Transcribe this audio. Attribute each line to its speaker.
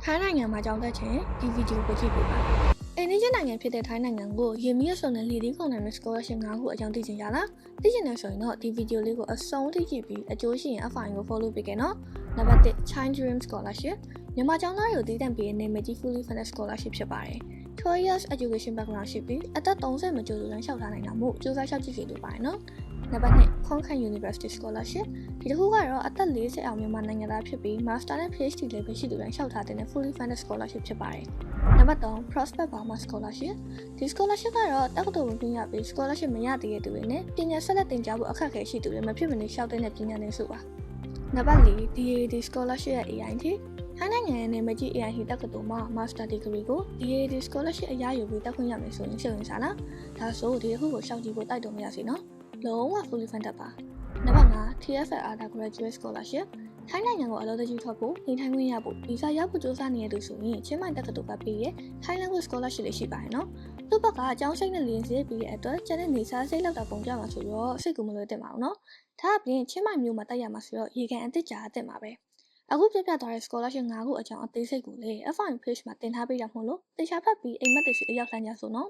Speaker 1: ထိုင်းနိုင်ငံမှာကြောင်းတက်ခြင်းဒီဗီဒီယိုကိုကြည့်ပေးပါ။အိန္ဒိယနိုင်ငံဖြစ်တဲ့ထိုင်းနိုင်ငံကိုရေမီးရဆုံတဲ့လေဒီခုံနိုင်မဲ့ scholarship 9ခုအကြောင်းသိချင်ကြလား။သိချင်တယ်ဆိုရင်တော့ဒီဗီဒီယိုလေးကိုအဆုံးထိကြည့်ပြီးအကျိုးရှိရင် FI ကို follow ပေးခဲ့နော်။နံပါတ်1 China Dream Scholarship မြန်မာကျောင်းသားတွေကိုတည်တံ့ပေးတဲ့နာမည်ကြီး fully funded scholarship ဖြစ်ပါတယ်။ 12 years education background ရှိပြီးအသက်30မကျော်သူတိုင်းလျှောက်ထားနိုင်တာမို့စူးစမ်းလျှောက်ကြည့်စီလိုပါတယ်နော်။နံပါတ်2 Konkan University Scholarship ဒီတစ်ခုကတော့အသက်40အောင်မြန်မာနိုင်ငံသားဖြစ်ပြီး Master နဲ့ PhD level ရှိသူတိုင်းလျှောက်ထားတဲ့ fully funded scholarship ဖြစ်ပါတယ်။နံပါတ်3 Prospect Burma Scholarship ဒီ scholarship ကတော့တက္ကသိုလ်ဝင်ခွင့်ရပြီး scholarship မရသေးတဲ့သူတွေနဲ့ပညာဆက်လက်သင်ကြားဖို့အခက်အခဲရှိသူတွေမဖြစ်မနေလျှောက်တဲ့ပညာသင်စုပါ။နံပါတ်4 DAAD Scholarship ရဲ့ AIT ထိုင်းနိုင်ငံရဲ့နာမည်ကြီး AIT တက္ကသိုလ်မှာ Master Degree ကို DAAD Scholarship အရယူပြီးတက်ခွင့်ရမယ်ဆိုရင်စိတ်ဝင်စားလား။ဒါဆိုဒီတစ်ခုကိုရှောက်ကြည့်ဖို့တိုက်တွန်းမရစေနော်။လုံးဝ fully funded ပါ။နံပါတ်5 TFL Undergraduate Scholarship ထိုင်းနိုင်ငံကိုအလုပ်တကြီးထွက်ဖို့နေထိုင်ခွင့်ရဖို့ဗီဇာရဖို့စူးစမ်းနေတဲ့သူဆိုရင်ချင်းမိုင်တက္ကသိုလ်ကပေးရဲ့ Thai Language Scholarship လေးရှိပါတယ်နော်။သူ့ဘက်ကအကြောင်းစိတ်နဲ့လင်းစေပြီးတဲ့အတွက်ကျန်တဲ့နေစားစိတ်လောက်တာပုံပြမှာဆိုတော့စိတ်ကူမလွယ်တင်ပါဘူးနော်။ဒါအပြင်ချင်းမိုင်မျိုးမှာတက်ရမှာဆိုတော့ရေကန်အသစ်ကြာအသစ်မှာပဲ။အခုပြပြသွားတဲ့ scholarship 9ခုအကြောင်းအသေးစိတ်ကိုလေ FI page မှာတင်ထားပေးတာမို့လို့တေချာဖတ်ပြီးအိမ်မက်တွေစီအရောက်လှမ်းကြဆိုနော်။